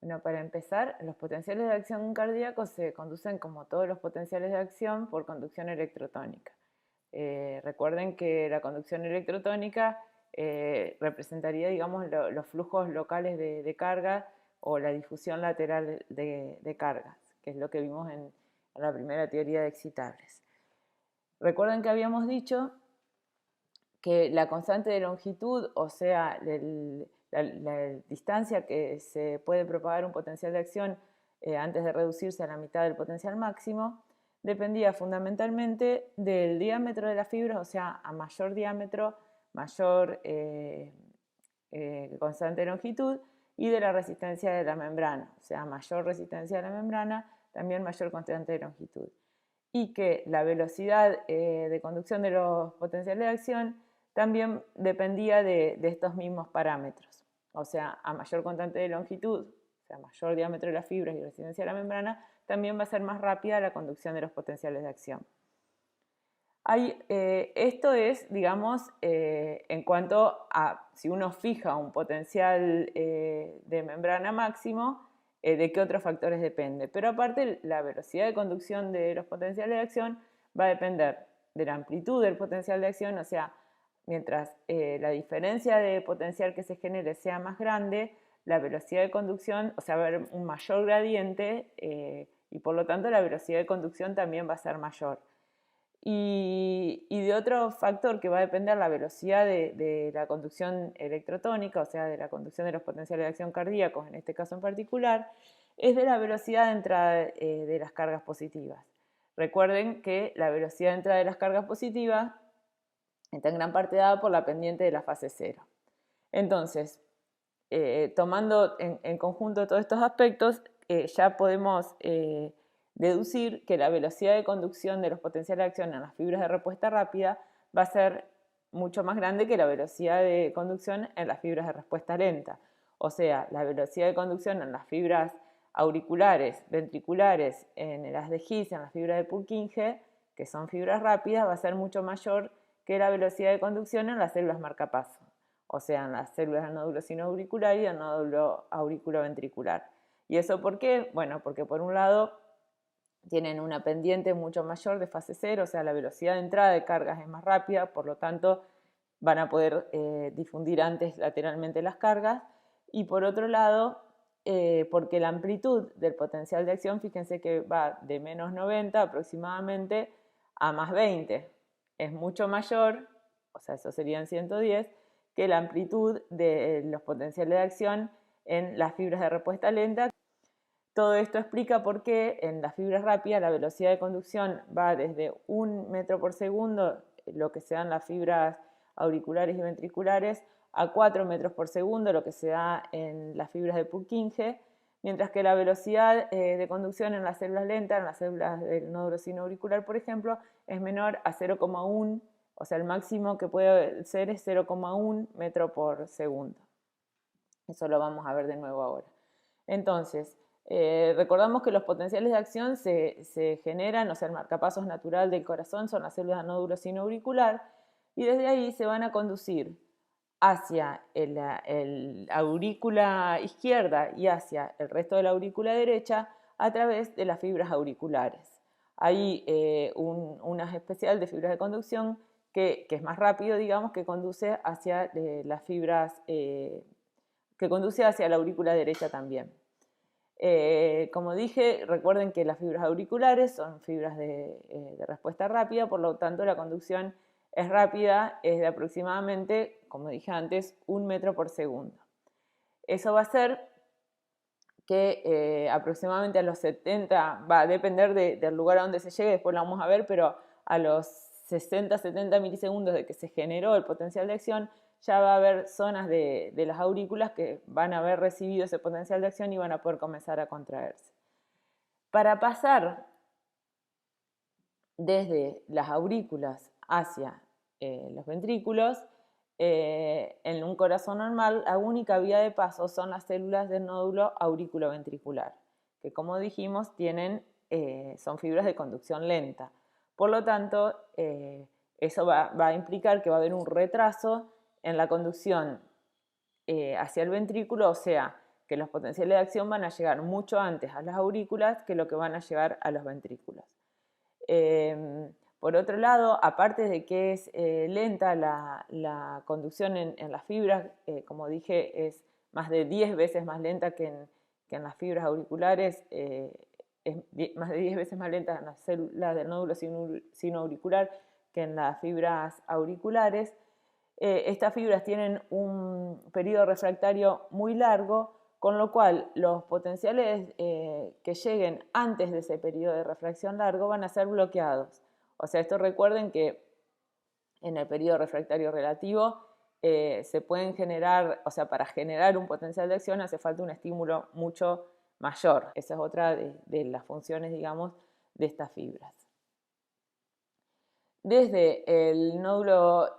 Bueno, para empezar, los potenciales de acción cardíaco se conducen como todos los potenciales de acción por conducción electrotónica. Recuerden que la conducción electrotónica representaría, digamos, los flujos locales de carga o la difusión lateral de cargas, que es lo que vimos en la primera teoría de excitables. Recuerden que habíamos dicho que la constante de longitud, o sea, la distancia que se puede propagar un potencial de acción antes de reducirse a la mitad del potencial máximo, dependía fundamentalmente del diámetro de las fibras, o sea, a mayor diámetro, mayor constante de longitud, y de la resistencia de la membrana, o sea, mayor resistencia de la membrana, también mayor constante de longitud. Y que la velocidad de conducción de los potenciales de acción también dependía de estos mismos parámetros. O sea, a mayor constante de longitud, o sea, mayor diámetro de las fibras y resistencia de la membrana, también va a ser más rápida la conducción de los potenciales de acción. Esto es, digamos, en cuanto a si uno fija un potencial de membrana máximo, de qué otros factores depende. Pero aparte, la velocidad de conducción de los potenciales de acción va a depender de la amplitud del potencial de acción, o sea, mientras la diferencia de potencial que se genere sea más grande, la velocidad de conducción, o sea, va a haber un mayor gradiente y por lo tanto la velocidad de conducción también va a ser mayor. Y de otro factor que va a depender la velocidad de la conducción electrotónica, o sea, de la conducción de los potenciales de acción cardíacos, en este caso en particular, es de la velocidad de entrada de las cargas positivas. Recuerden que la velocidad de entrada de las cargas positivas está en gran parte dada por la pendiente de la fase cero. Entonces, tomando en conjunto todos estos aspectos, ya podemos deducir que la velocidad de conducción de los potenciales de acción en las fibras de respuesta rápida va a ser mucho más grande que la velocidad de conducción en las fibras de respuesta lenta. O sea, la velocidad de conducción en las fibras auriculares, ventriculares, en las de His, en las fibras de Purkinje, que son fibras rápidas, va a ser mucho mayor que la velocidad de conducción en las células marcapaso, o sea, en las células del nódulo sinoauricular y del nódulo auriculoventricular. ¿Y eso por qué? Bueno, porque por un lado tienen una pendiente mucho mayor de fase cero, o sea, la velocidad de entrada de cargas es más rápida, por lo tanto van a poder difundir antes lateralmente las cargas, y por otro lado, porque la amplitud del potencial de acción, fíjense que va de menos 90 aproximadamente a más 20, es mucho mayor, o sea, eso serían 110, que la amplitud de los potenciales de acción en las fibras de respuesta lenta. Todo esto explica por qué en las fibras rápidas la velocidad de conducción va desde 1 metro por segundo, lo que se da en las fibras auriculares y ventriculares, a 4 metros por segundo, lo que se da en las fibras de Purkinje, mientras que la velocidad de conducción en las células lentas, en las células del nódulo sinoauricular, por ejemplo, es menor a 0,1, o sea, el máximo que puede ser es 0,1 metro por segundo. Eso lo vamos a ver de nuevo ahora. Entonces, recordamos que los potenciales de acción se generan, o sea, el marcapasos natural del corazón son las células del nódulo sinoauricular, y desde ahí se van a conducir hacia el aurícula izquierda y hacia el resto de la aurícula derecha a través de las fibras auriculares. Hay una especial de fibras de conducción que es más rápido, digamos, que conduce hacia las fibras, que conduce hacia la aurícula derecha también. Como dije, recuerden que las fibras auriculares son fibras de respuesta rápida, por lo tanto la conducción es rápida, es de aproximadamente, como dije antes, 1 metro por segundo. Eso va a hacer que aproximadamente a los 70, va a depender del lugar a donde se llegue, después lo vamos a ver, pero a los 60-70 milisegundos de que se generó el potencial de acción, ya va a haber zonas de las aurículas que van a haber recibido ese potencial de acción y van a poder comenzar a contraerse. Para pasar desde las aurículas hacia los ventrículos, en un corazón normal, la única vía de paso son las células del nódulo auriculoventricular, que como dijimos son fibras de conducción lenta. Por lo tanto, eso va a implicar que va a haber un retraso en la conducción hacia el ventrículo, o sea, que los potenciales de acción van a llegar mucho antes a las aurículas que lo que van a llegar a los ventrículos. Por otro lado, aparte de que es lenta la conducción en las fibras, como dije, es más de 10 veces más lenta que en las fibras auriculares, es más de 10 veces más lenta en las células del nódulo sinoauricular que en las fibras auriculares. Estas fibras tienen un periodo refractario muy largo, con lo cual los potenciales que lleguen antes de ese periodo de refracción largo van a ser bloqueados. O sea, esto recuerden que en el periodo refractario relativo se pueden generar, o sea, para generar un potencial de acción hace falta un estímulo mucho mayor. Esa es otra de las funciones, digamos, de estas fibras. Desde el nódulo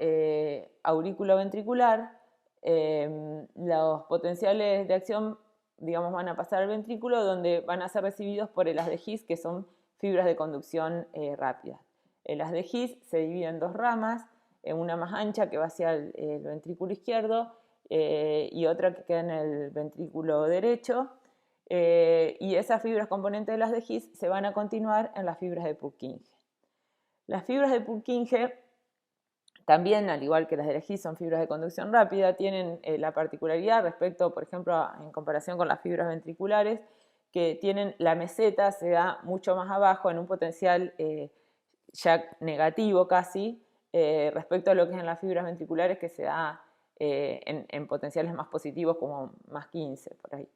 aurículo-ventricular, los potenciales de acción, digamos, van a pasar al ventrículo, donde van a ser recibidos por el haz de His, que son fibras de conducción rápida. El haz de His se divide en dos ramas, una más ancha que va hacia el ventrículo izquierdo y otra que queda en el ventrículo derecho. Y esas fibras componentes del haz de His se van a continuar en las fibras de Purkinje. Las fibras de Purkinje también, al igual que las de His, son fibras de conducción rápida, tienen la particularidad respecto, por ejemplo, en comparación con las fibras ventriculares, que tienen la meseta, se da mucho más abajo en un potencial ya negativo casi, respecto a lo que es en las fibras ventriculares, que se da en potenciales más positivos, como más 15 por ahí.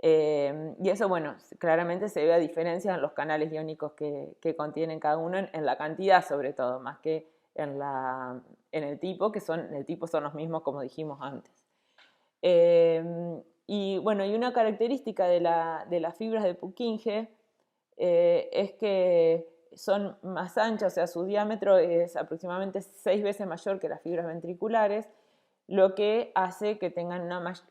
Y eso, bueno, claramente se ve a diferencia en los canales iónicos que contienen cada uno, en la cantidad sobre todo, más que en el tipo, el tipo son los mismos como dijimos antes. Y bueno, y una característica de las fibras de Purkinje es que son más anchas, o sea, su diámetro es aproximadamente 6 veces mayor que las fibras ventriculares, lo que hace que tengan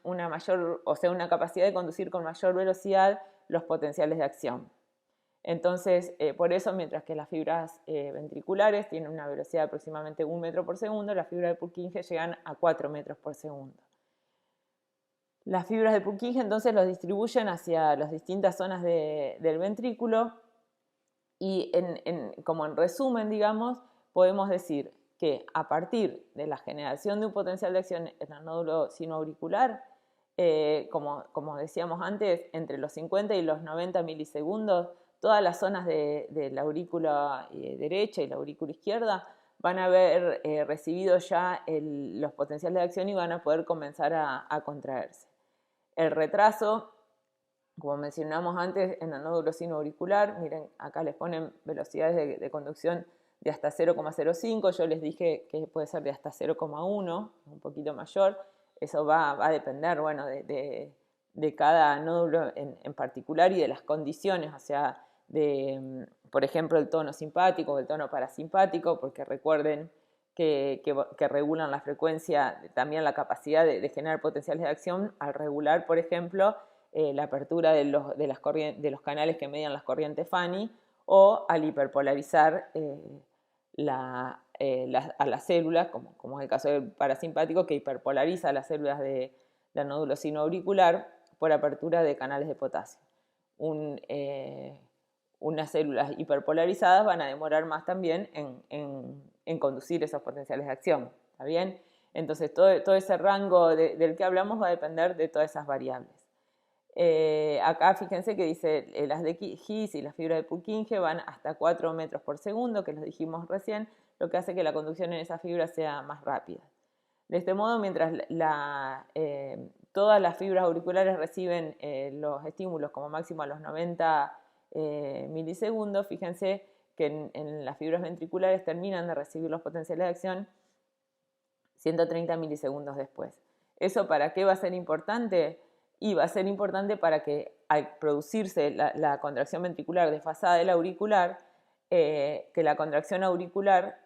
una mayor, o sea, una capacidad de conducir con mayor velocidad los potenciales de acción. Entonces, por eso, mientras que las fibras ventriculares tienen una velocidad de aproximadamente 1 metro por segundo, las fibras de Purkinje llegan a 4 metros por segundo. Las fibras de Purkinje entonces los distribuyen hacia las distintas zonas del ventrículo y como en resumen, digamos, podemos decir que a partir de la generación de un potencial de acción en el nódulo sinoauricular, como decíamos antes, entre los 50 y los 90 milisegundos, todas las zonas de la aurícula derecha y la aurícula izquierda van a haber recibido ya los potenciales de acción y van a poder comenzar a contraerse. El retraso, como mencionamos antes, en el nódulo sinoauricular, miren, acá les ponen velocidades de conducción de hasta 0,05, yo les dije que puede ser de hasta 0,1, un poquito mayor, eso va a depender, bueno, de cada nódulo en particular y de las condiciones, o sea, por ejemplo, el tono simpático o el tono parasimpático, porque recuerden que regulan la frecuencia, también la capacidad de generar potenciales de acción al regular, por ejemplo, la apertura de los canales que median las corrientes Fanny o al hiperpolarizar a las células, como es el caso del parasimpático, que hiperpolariza a las células del nódulo sinoauricular por apertura de canales de potasio. Unas células hiperpolarizadas van a demorar más también en conducir esos potenciales de acción, ¿está bien? Entonces todo ese rango del que hablamos va a depender de todas esas variables. Acá fíjense que dice las de His y las fibras de Purkinje van hasta 4 metros por segundo, que los dijimos recién, lo que hace que la conducción en esas fibras sea más rápida. De este modo, mientras todas las fibras auriculares reciben los estímulos como máximo a los 90 milisegundos, fíjense que en las fibras ventriculares terminan de recibir los potenciales de acción 130 milisegundos después. ¿Eso para qué va a ser importante? Y va a ser importante para que al producirse la contracción ventricular desfasada del auricular, que la contracción auricular,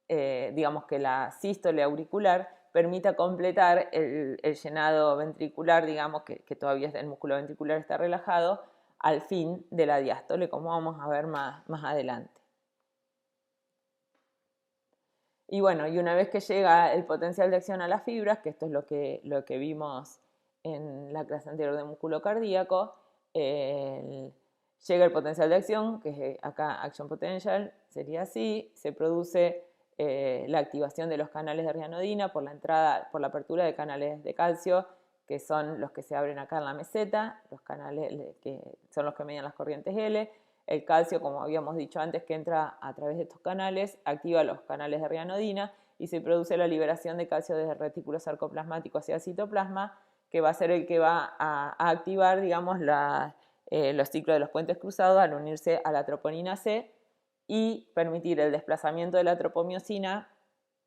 digamos que la sístole auricular, permita completar el llenado ventricular, digamos que todavía el músculo ventricular está relajado, al fin de la diástole, como vamos a ver más adelante. Y bueno, y una vez que llega el potencial de acción a las fibras, que esto es lo que vimos en la clase anterior de músculo cardíaco, llega el potencial de acción, que es acá action potential, sería así, se produce la activación de los canales de rianodina por la apertura de canales de calcio, que son los que se abren acá en la meseta, los canales que son los que median las corrientes L. El calcio, como habíamos dicho antes, que entra a través de estos canales, activa los canales de rianodina y se produce la liberación de calcio desde el retículo sarcoplasmático hacia el citoplasma, que va a ser el que va a activar, digamos, los ciclos de los puentes cruzados al unirse a la troponina C y permitir el desplazamiento de la tropomiosina,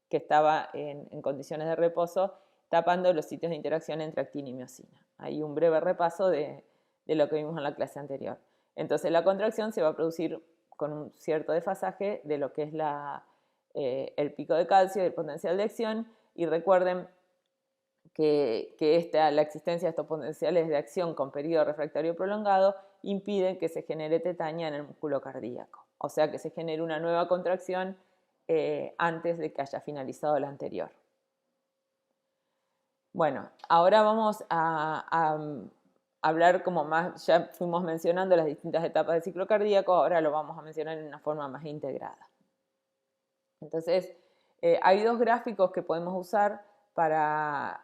que estaba en condiciones de reposo, tapando los sitios de interacción entre actina y miosina. Ahí un breve repaso de lo que vimos en la clase anterior. Entonces la contracción se va a producir con un cierto desfasaje de lo que es el pico de calcio y el potencial de acción, y recuerden que la existencia de estos potenciales de acción con periodo refractario prolongado impiden que se genere tetania en el músculo cardíaco, o sea que se genere una nueva contracción antes de que haya finalizado la anterior. Bueno, ahora vamos a hablar como más, ya fuimos mencionando las distintas etapas del ciclo cardíaco, ahora lo vamos a mencionar en una forma más integrada. Entonces, hay dos gráficos que podemos usar para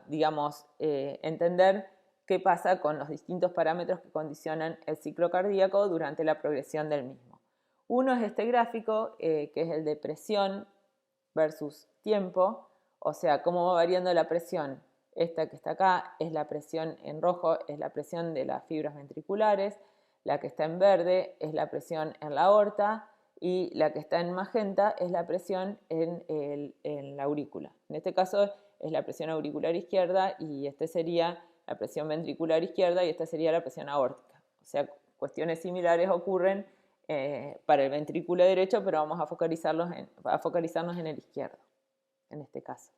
digamos, entender qué pasa con los distintos parámetros que condicionan el ciclo cardíaco durante la progresión del mismo. Uno es este gráfico, que es el de presión versus tiempo, o sea, cómo va variando la presión. Esta que está acá es la presión en rojo, es la presión de las fibras ventriculares, la que está en verde es la presión en la aorta, y la que está en magenta es la presión en la aurícula. En este caso es la presión auricular izquierda y este sería la presión ventricular izquierda y esta sería la presión aórtica. O sea, cuestiones similares ocurren para el ventrículo derecho, pero vamos a focalizarnos en el izquierdo, en este caso.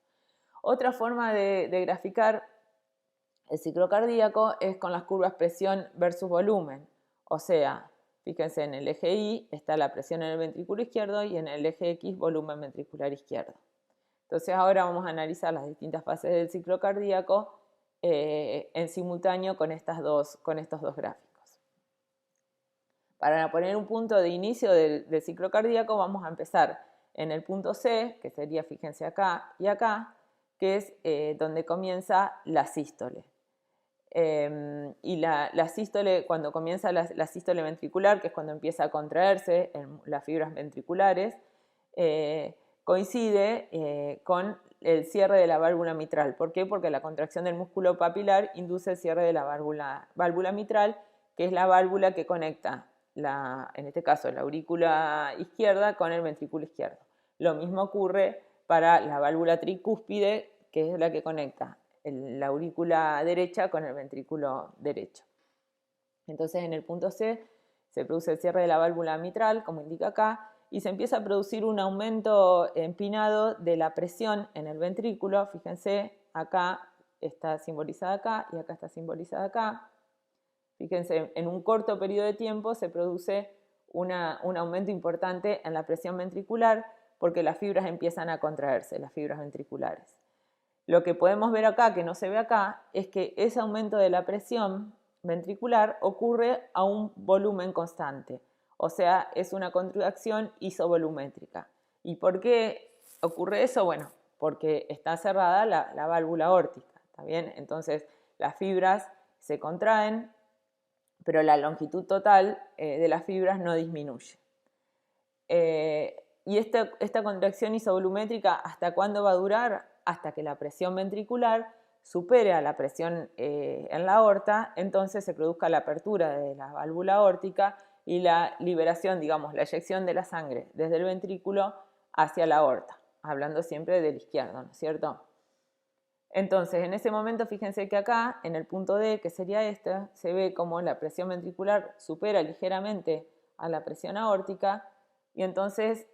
Otra forma de graficar el ciclo cardíaco es con las curvas presión versus volumen, o sea, fíjense, en el eje Y está la presión en el ventrículo izquierdo y en el eje X volumen ventricular izquierdo. Entonces ahora vamos a analizar las distintas fases del ciclo cardíaco en simultáneo con estos dos gráficos. Para poner un punto de inicio del ciclo cardíaco vamos a empezar en el punto C, que sería, fíjense acá y acá, que es donde comienza la sístole. Y la sístole, cuando comienza la sístole ventricular, que es cuando empieza a contraerse en las fibras ventriculares, coincide con el cierre de la válvula mitral. ¿Por qué? Porque la contracción del músculo papilar induce el cierre de la válvula mitral, que es la válvula que conecta, en este caso, la aurícula izquierda con el ventrículo izquierdo. Lo mismo ocurre para la válvula tricúspide, que es la que conecta la aurícula derecha con el ventrículo derecho. Entonces en el punto C se produce el cierre de la válvula mitral, como indica acá, y se empieza a producir un aumento empinado de la presión en el ventrículo. Fíjense, acá está simbolizada acá y acá está simbolizada acá. Fíjense, en un corto periodo de tiempo se produce un aumento importante en la presión ventricular porque las fibras empiezan a contraerse, las fibras ventriculares. Lo que podemos ver acá, que no se ve acá, es que ese aumento de la presión ventricular ocurre a un volumen constante. O sea, es una contracción isovolumétrica. ¿Y por qué ocurre eso? Bueno, porque está cerrada la válvula aórtica, ¿está bien? Entonces, las fibras se contraen, pero la longitud total de las fibras no disminuye. Y esta contracción isovolumétrica, ¿hasta cuándo va a durar? Hasta que la presión ventricular supere a la presión en la aorta, entonces se produzca la apertura de la válvula aórtica y la liberación, digamos, la eyección de la sangre desde el ventrículo hacia la aorta, hablando siempre del izquierdo, ¿no es cierto? Entonces, en ese momento, fíjense que acá, en el punto D, que sería este, se ve como la presión ventricular supera ligeramente a la presión aórtica, y entonces,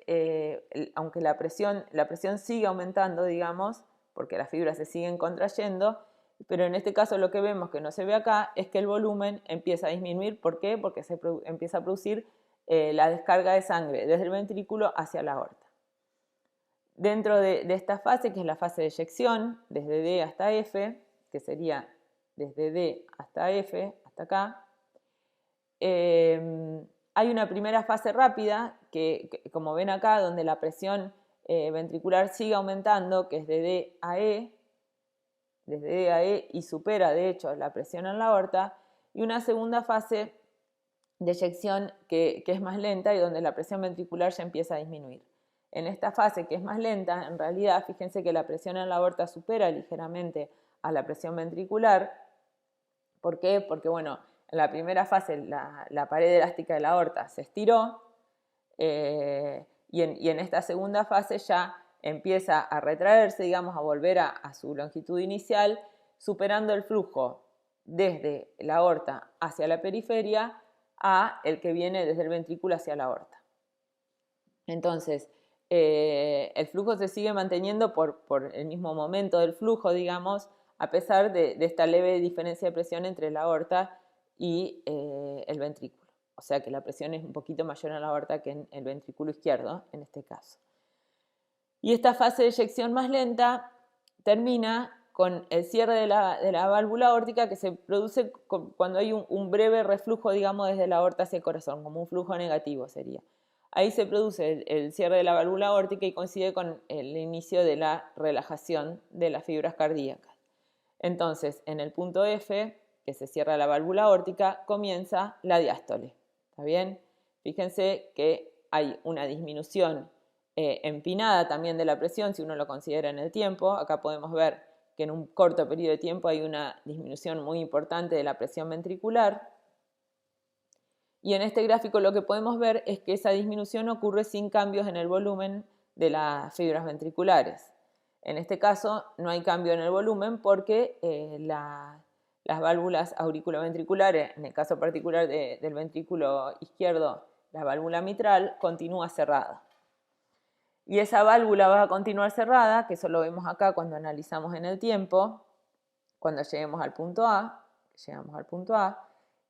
aunque la presión sigue aumentando, digamos, porque las fibras se siguen contrayendo, pero en este caso lo que vemos que no se ve acá es que el volumen empieza a disminuir. ¿Por qué? Porque se empieza a producir la descarga de sangre desde el ventrículo hacia la aorta. Dentro de esta fase, que es la fase de eyección, desde D hasta F, que sería desde D hasta F, hasta acá, hay una primera fase rápida que, como ven acá, donde la presión ventricular sigue aumentando, que es de D a E, desde D a E, y supera de hecho la presión en la aorta, y una segunda fase de eyección que es más lenta y donde la presión ventricular ya empieza a disminuir. En esta fase, que es más lenta, en realidad fíjense que la presión en la aorta supera ligeramente a la presión ventricular. ¿Por qué? Porque bueno, en la primera fase la pared elástica de la aorta se estiró y en esta segunda fase ya empieza a retraerse, digamos, a volver a su longitud inicial, superando el flujo desde la aorta hacia la periferia a el que viene desde el ventrículo hacia la aorta. Entonces, el flujo se sigue manteniendo por el mismo momento del flujo, digamos, a pesar de esta leve diferencia de presión entre la aorta y el ventrículo. O sea que la presión es un poquito mayor en la aorta que en el ventrículo izquierdo, en este caso. Y esta fase de eyección más lenta termina con el cierre de la válvula aórtica, que se produce cuando hay un breve reflujo, digamos, desde la aorta hacia el corazón, como un flujo negativo sería. Ahí se produce el cierre de la válvula aórtica y coincide con el inicio de la relajación de las fibras cardíacas. Entonces, en el punto F, que se cierra la válvula aórtica, comienza la diástole. ¿Está bien? Fíjense que hay una disminución empinada también de la presión, si uno lo considera en el tiempo. Acá podemos ver que en un corto periodo de tiempo hay una disminución muy importante de la presión ventricular. Y en este gráfico lo que podemos ver es que esa disminución ocurre sin cambios en el volumen de las fibras ventriculares. En este caso no hay cambio en el volumen porque las válvulas auriculoventriculares, en el caso particular del ventrículo izquierdo, la válvula mitral, continúa cerrada. Y esa válvula va a continuar cerrada, que eso lo vemos acá cuando analizamos en el tiempo, cuando lleguemos al punto A,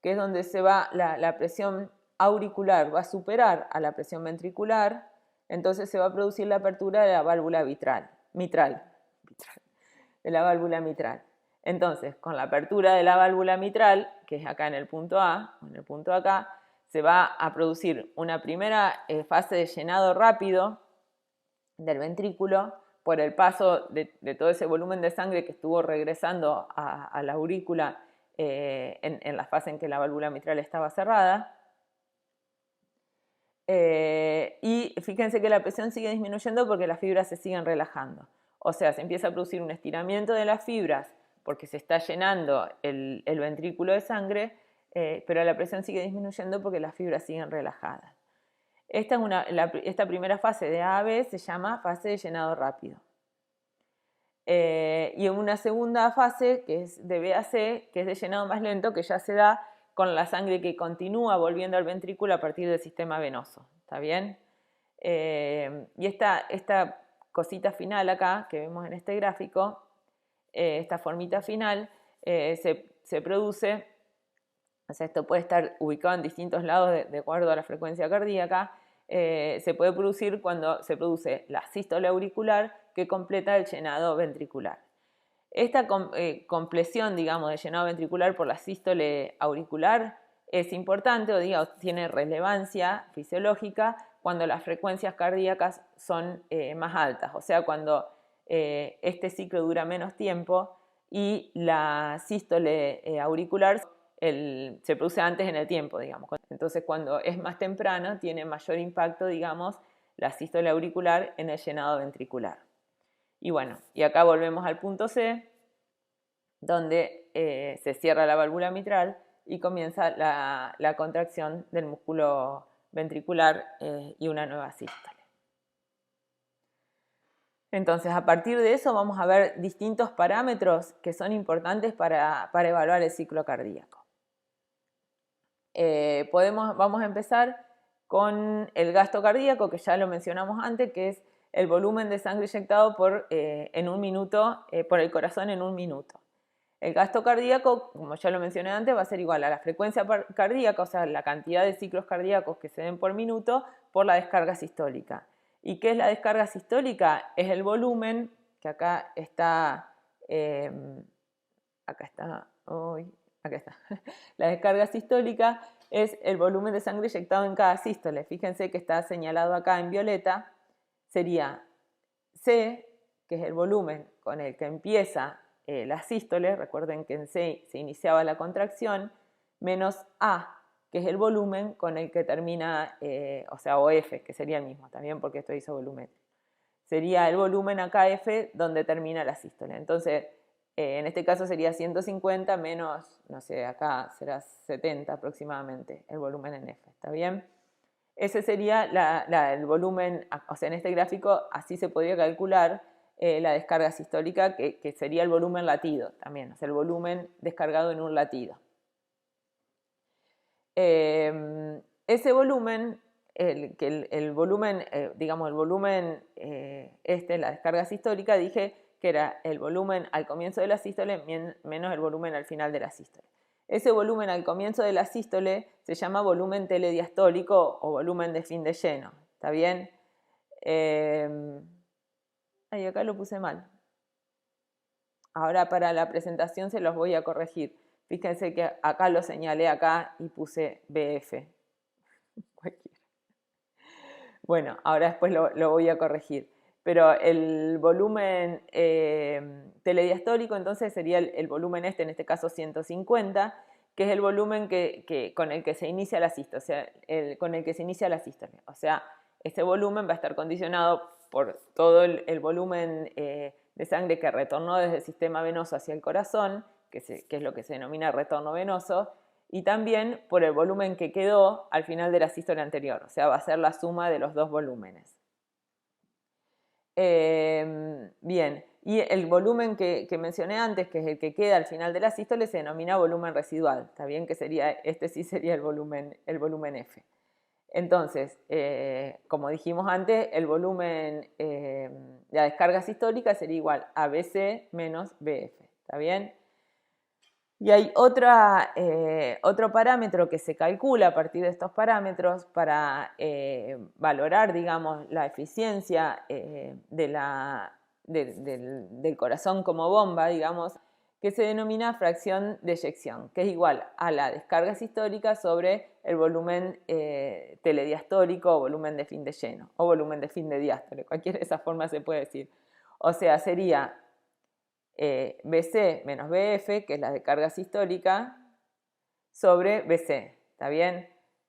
que es donde se va la presión auricular, va a superar a la presión ventricular, entonces se va a producir la apertura de la válvula mitral. Entonces, con la apertura de la válvula mitral, que es acá en el punto A, en el punto acá, se va a producir una primera fase de llenado rápido del ventrículo por el paso de todo ese volumen de sangre que estuvo regresando a la aurícula en la fase en que la válvula mitral estaba cerrada. Y fíjense que la presión sigue disminuyendo porque las fibras se siguen relajando. O sea, se empieza a producir un estiramiento de las fibras porque se está llenando el ventrículo de sangre, pero la presión sigue disminuyendo porque las fibras siguen relajadas. Esta primera fase de A a B se llama fase de llenado rápido. Y en una segunda fase, que es de B a C, que es de llenado más lento, que ya se da con la sangre que continúa volviendo al ventrículo a partir del sistema venoso. ¿Está bien? Y esta cosita final acá, que vemos en este gráfico, esta formita final, se produce, o sea, esto puede estar ubicado en distintos lados de acuerdo a la frecuencia cardíaca, se puede producir cuando se produce la sístole auricular que completa el llenado ventricular. Esta compleción, digamos, de llenado ventricular por la sístole auricular es importante, o digamos, tiene relevancia fisiológica cuando las frecuencias cardíacas son más altas, o sea, cuando este ciclo dura menos tiempo y la sístole auricular se produce antes en el tiempo, digamos. Entonces, cuando es más temprano, tiene mayor impacto, digamos, la sístole auricular en el llenado ventricular. Y bueno, y acá volvemos al punto C, donde se cierra la válvula mitral y comienza la contracción del músculo ventricular y una nueva sístole. Entonces, a partir de eso vamos a ver distintos parámetros que son importantes para evaluar el ciclo cardíaco. Vamos a empezar con el gasto cardíaco, que ya lo mencionamos antes, que es el volumen de sangre inyectado en un minuto, por el corazón en un minuto. El gasto cardíaco, como ya lo mencioné antes, va a ser igual a la frecuencia cardíaca, o sea, la cantidad de ciclos cardíacos que se den por minuto, por la descarga sistólica. ¿Y qué es la descarga sistólica? Es el volumen, que acá está acá está, acá está. La descarga sistólica es el volumen de sangre inyectado en cada sístole. Fíjense que está señalado acá en violeta. Sería C, que es el volumen con el que empieza la sístole. Recuerden que en C se iniciaba la contracción, menos A, que es el volumen con el que termina, o F, que sería el mismo también, porque esto hizo volumen. Sería el volumen acá F donde termina la sístole. Entonces, en este caso sería 150 menos, no sé, acá será 70 aproximadamente el volumen en F, ¿está bien? Ese sería el volumen, o sea, en este gráfico así se podría calcular la descarga sistólica, que sería el volumen latido también, o sea, el volumen descargado en un latido. Ese volumen, el volumen, digamos, el volumen la descarga sistólica, dije que era el volumen al comienzo de la sístole menos el volumen al final de la sístole. Ese volumen al comienzo de la sístole se llama volumen telediastólico o volumen de fin de lleno, ¿está bien? Acá lo puse mal. Ahora para la presentación se los voy a corregir. Fíjense que acá lo señalé acá y puse BF. Bueno, ahora después lo voy a corregir. Pero el volumen telediastólico entonces sería el volumen en este caso 150, que es el volumen con el que se inicia la sístole, o sea, con el que se inicia la sístole. O sea, este volumen va a estar condicionado por todo el volumen de sangre que retornó desde el sistema venoso hacia el corazón, que es lo que se denomina retorno venoso, y también por el volumen que quedó al final de la sístole anterior, o sea, va a ser la suma de los dos volúmenes. Bien, y el volumen que mencioné antes, que es el que queda al final de la sístole, se denomina volumen residual, ¿está bien? Que sería, este sí sería el volumen F. Entonces, como dijimos antes, el volumen, la descarga sistólica sería igual a BC menos BF, ¿está bien? Y hay otro parámetro que se calcula a partir de estos parámetros para valorar, digamos, la eficiencia del corazón como bomba, digamos, que se denomina fracción de eyección, que es igual a la descarga sistólica sobre el volumen telediastólico o volumen de fin de lleno, o volumen de fin de diástole, cualquiera de esas formas se puede decir. O sea, sería BC menos BF, que es la descarga sistólica, sobre BC, ¿está bien?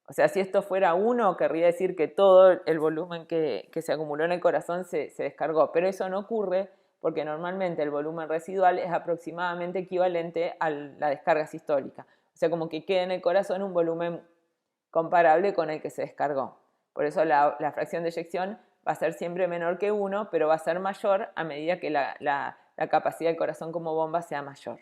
O sea, si esto fuera 1, querría decir que todo el volumen que se acumuló en el corazón se descargó, pero eso no ocurre porque normalmente el volumen residual es aproximadamente equivalente a la descarga sistólica. O sea, como que queda en el corazón un volumen comparable con el que se descargó. Por eso la fracción de eyección va a ser siempre menor que 1, pero va a ser mayor a medida que la capacidad del corazón como bomba sea mayor.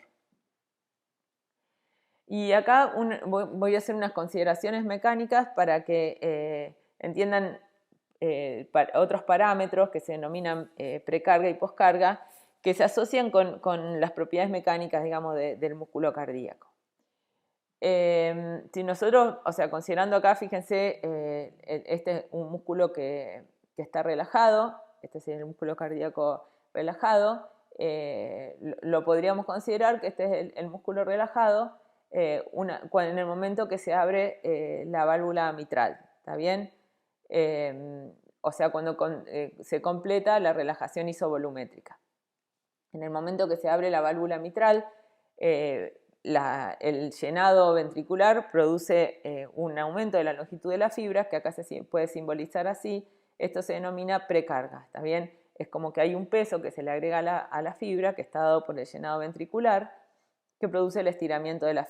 Y acá voy a hacer unas consideraciones mecánicas para que entiendan otros parámetros que se denominan precarga y poscarga, que se asocian con las propiedades mecánicas, digamos, del músculo cardíaco. Si nosotros, o sea, considerando acá, fíjense, este es un músculo que está relajado, este es el músculo cardíaco relajado, lo podríamos considerar que este es el músculo relajado en el momento que se abre la válvula mitral, ¿está bien? O sea, cuando se completa la relajación isovolumétrica. En el momento que se abre la válvula mitral, el llenado ventricular produce un aumento de la longitud de las fibras, que acá se puede simbolizar así. Esto se denomina precarga, ¿está bien? Es como que hay un peso que se le agrega a la fibra, que está dado por el llenado ventricular, que produce el estiramiento de la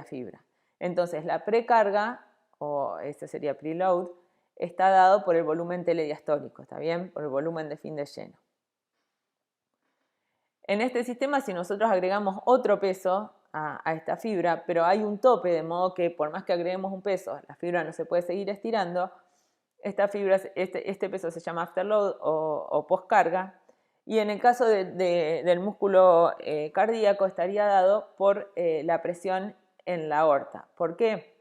fibra. Entonces, la precarga, o este sería preload, está dado por el volumen telediastólico, ¿está bien? Por el volumen de fin de lleno. En este sistema, si nosotros agregamos otro peso a esta fibra, pero hay un tope, de modo que por más que agreguemos un peso, la fibra no se puede seguir estirando, este peso se llama afterload o postcarga, y en el caso del músculo cardíaco estaría dado por la presión en la aorta. ¿Por qué?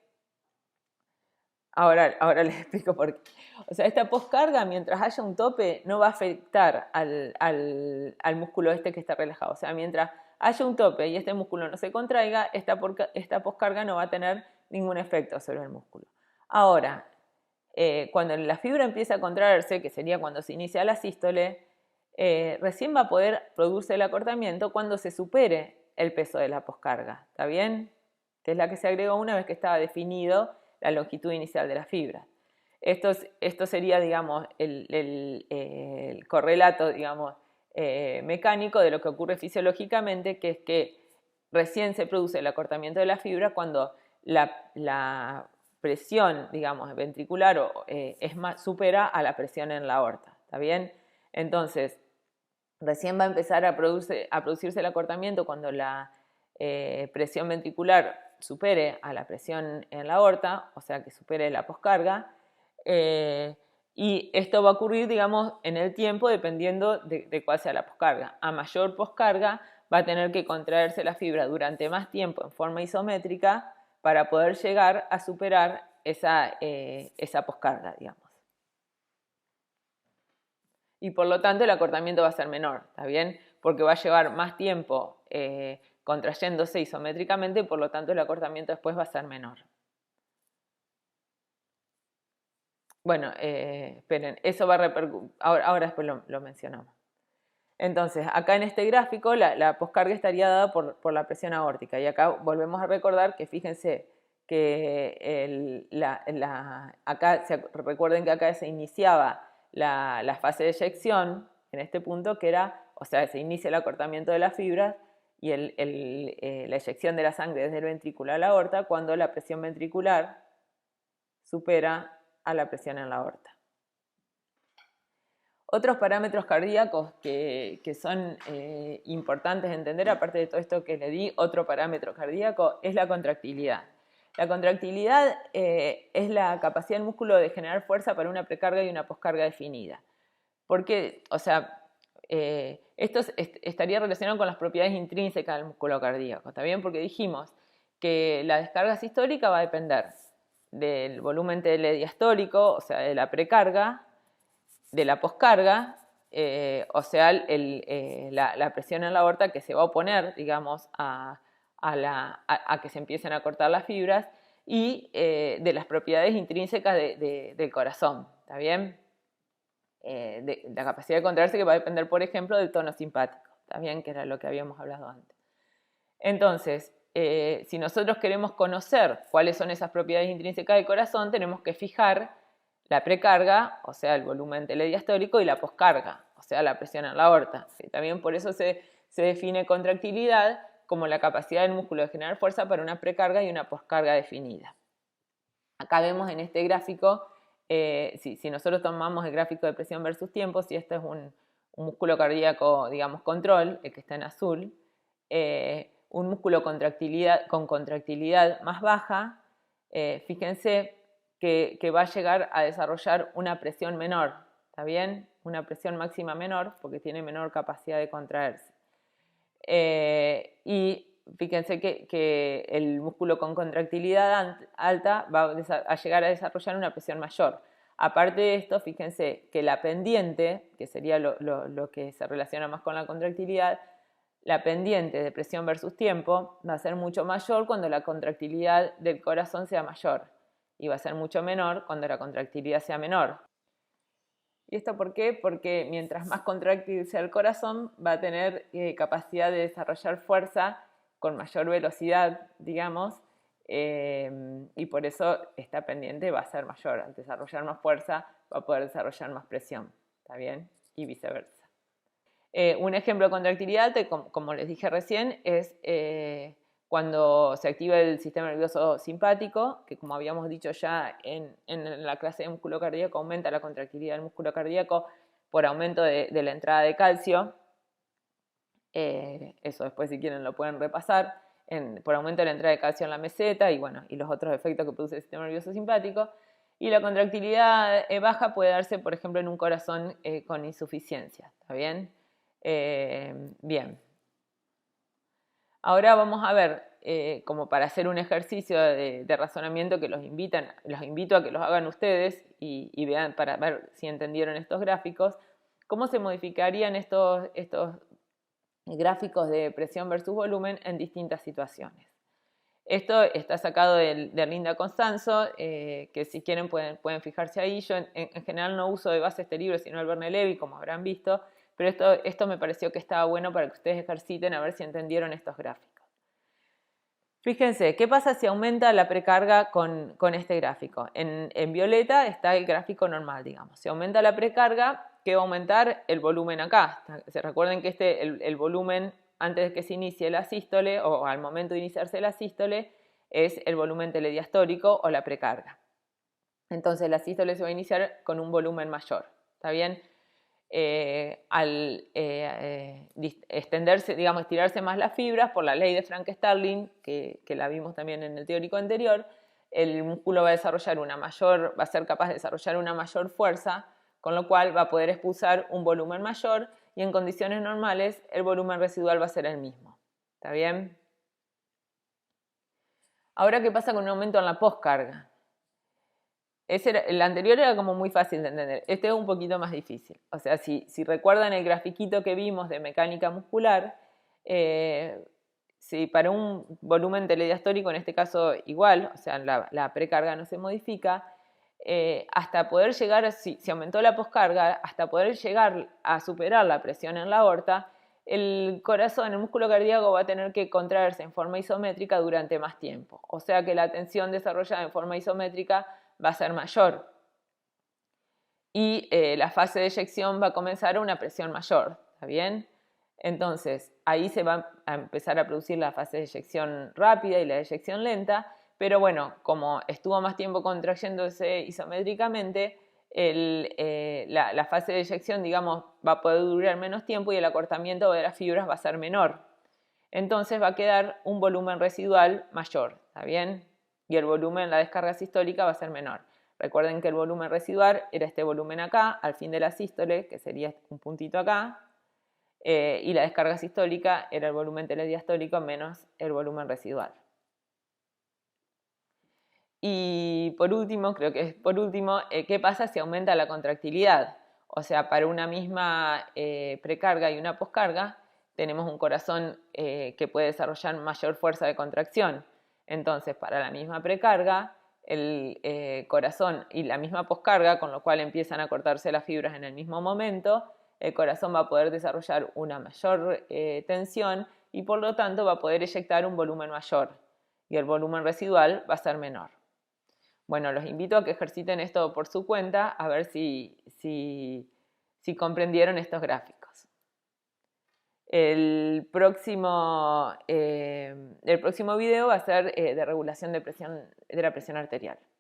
Ahora les explico por qué. O sea, esta poscarga, mientras haya un tope, no va a afectar al músculo que está relajado. O sea, mientras haya un tope y este músculo no se contraiga, esta poscarga no va a tener ningún efecto sobre el músculo. Ahora, cuando la fibra empieza a contraerse, que sería cuando se inicia la sístole, recién va a poder producirse el acortamiento cuando se supere el peso de la poscarga, ¿está bien? Que es la que se agregó una vez que estaba definido la longitud inicial de la fibra. Esto sería, digamos, el correlato, digamos, mecánico de lo que ocurre fisiológicamente, que es que recién se produce el acortamiento de la fibra cuando la presión, digamos, ventricular supera a la presión en la aorta, ¿está bien? Entonces, recién va a empezar a producirse el acortamiento cuando la presión ventricular supere a la presión en la aorta, o sea que supere la poscarga, y esto va a ocurrir, digamos, en el tiempo dependiendo de cuál sea la poscarga. A mayor poscarga va a tener que contraerse la fibra durante más tiempo en forma isométrica para poder llegar a superar esa poscarga, digamos. Y por lo tanto el acortamiento va a ser menor, ¿está bien? Porque va a llevar más tiempo contrayéndose isométricamente y por lo tanto el acortamiento después va a ser menor. Bueno, esperen, eso va a repercutir, ahora después lo mencionamos. Entonces, acá en este gráfico la poscarga estaría dada por la presión aórtica y acá volvemos a recordar que fíjense que recuerden que acá se iniciaba la fase de eyección en este punto que era, o sea, se inicia el acortamiento de las fibras y la eyección de la sangre desde el ventrículo a la aorta cuando la presión ventricular supera a la presión en la aorta. Otros parámetros cardíacos que son importantes de entender, aparte de todo esto que le di, otro parámetro cardíaco es la contractilidad. La contractilidad es la capacidad del músculo de generar fuerza para una precarga y una poscarga definida. Porque, o sea, esto estaría relacionado con las propiedades intrínsecas del músculo cardíaco, ¿está bien? Porque dijimos que la descarga sistólica va a depender del volumen telediastólico, o sea, de la precarga, de la poscarga, o sea, la presión en la aorta que se va a oponer, digamos, a que se empiecen a cortar las fibras y de las propiedades intrínsecas del corazón, ¿está bien? De la capacidad de contraerse que va a depender, por ejemplo, del tono simpático, ¿está bien? Que era lo que habíamos hablado antes. Entonces, si nosotros queremos conocer cuáles son esas propiedades intrínsecas del corazón, tenemos que fijar la precarga, o sea, el volumen telediastólico, y la poscarga, o sea, la presión en la aorta. También por eso se define contractilidad como la capacidad del músculo de generar fuerza para una precarga y una poscarga definida. Acá vemos en este gráfico, si nosotros tomamos el gráfico de presión versus tiempo, si este es un músculo cardíaco, digamos, control, el que está en azul, un músculo con contractilidad más baja, fíjense que va a llegar a desarrollar una presión menor, ¿está bien? Una presión máxima menor porque tiene menor capacidad de contraerse. Y fíjense que el músculo con contractilidad alta va a llegar a desarrollar una presión mayor. Aparte de esto, fíjense que la pendiente, que sería lo que se relaciona más con la contractilidad, la pendiente de presión versus tiempo va a ser mucho mayor cuando la contractilidad del corazón sea mayor y va a ser mucho menor cuando la contractilidad sea menor. ¿Y esto por qué? Porque mientras más contráctil sea el corazón, va a tener capacidad de desarrollar fuerza con mayor velocidad, digamos, y por eso esta pendiente va a ser mayor. Al desarrollar más fuerza, va a poder desarrollar más presión, ¿está bien? Y viceversa. Un ejemplo de contractilidad, como les dije recién, es cuando se activa el sistema nervioso simpático, que como habíamos dicho ya en la clase de músculo cardíaco, aumenta la contractilidad del músculo cardíaco por aumento de la entrada de calcio. Eso después, si quieren, lo pueden repasar, por aumento de la entrada de calcio en la meseta y, bueno, y los otros efectos que produce el sistema nervioso simpático. Y la contractilidad baja puede darse, por ejemplo, en un corazón con insuficiencia, ¿está bien? Bien. Ahora vamos a ver, como para hacer un ejercicio de razonamiento que los invito a que los hagan ustedes y vean para ver si entendieron estos gráficos, cómo se modificarían estos gráficos de presión versus volumen en distintas situaciones. Esto está sacado de Linda Constanzo, que si quieren pueden fijarse ahí. Yo en general no uso de base este libro, sino el Verne Levy, como habrán visto, pero esto me pareció que estaba bueno para que ustedes ejerciten a ver si entendieron estos gráficos. Fíjense, ¿qué pasa si aumenta la precarga con este gráfico? En violeta está el gráfico normal, digamos. Si aumenta la precarga, ¿qué va a aumentar? El volumen acá. Se recuerden que el volumen antes de que se inicie la sístole o al momento de iniciarse la sístole es el volumen telediastólico o la precarga. Entonces la sístole se va a iniciar con un volumen mayor, ¿está bien? Al extenderse, digamos, estirarse más las fibras por la ley de Frank-Starling, que la vimos también en el teórico anterior, el músculo va a ser capaz de desarrollar una mayor fuerza, con lo cual va a poder expulsar un volumen mayor y en condiciones normales el volumen residual va a ser el mismo. ¿Está bien? Ahora, ¿qué pasa con un aumento en la poscarga? El anterior era como muy fácil de entender, este es un poquito más difícil. O sea, si recuerdan el grafiquito que vimos de mecánica muscular, si para un volumen telediastólico, en este caso igual, o sea, la precarga no se modifica, hasta poder llegar, si aumentó la poscarga, hasta poder llegar a superar la presión en la aorta, el corazón, el músculo cardíaco va a tener que contraerse en forma isométrica durante más tiempo. O sea que la tensión desarrollada en forma isométrica va a ser mayor y la fase de eyección va a comenzar a una presión mayor, ¿está bien? Entonces, ahí se va a empezar a producir la fase de eyección rápida y la de eyección lenta, pero bueno, como estuvo más tiempo contrayéndose isométricamente, la fase de eyección, digamos, va a poder durar menos tiempo y el acortamiento de las fibras va a ser menor. Entonces va a quedar un volumen residual mayor, ¿está bien? Y el volumen, la descarga sistólica va a ser menor. Recuerden que el volumen residual era este volumen acá, al fin de la sístole, que sería un puntito acá, y la descarga sistólica era el volumen telediastólico menos el volumen residual. Y por último, ¿qué pasa si aumenta la contractilidad? O sea, para una misma precarga y una poscarga, tenemos un corazón que puede desarrollar mayor fuerza de contracción. Entonces, para la misma precarga, el corazón y la misma poscarga, con lo cual empiezan a cortarse las fibras en el mismo momento, el corazón va a poder desarrollar una mayor tensión y por lo tanto va a poder eyectar un volumen mayor y el volumen residual va a ser menor. Bueno, los invito a que ejerciten esto por su cuenta, a ver si comprendieron estos gráficos. El próximo video va a ser de regulación de la presión arterial.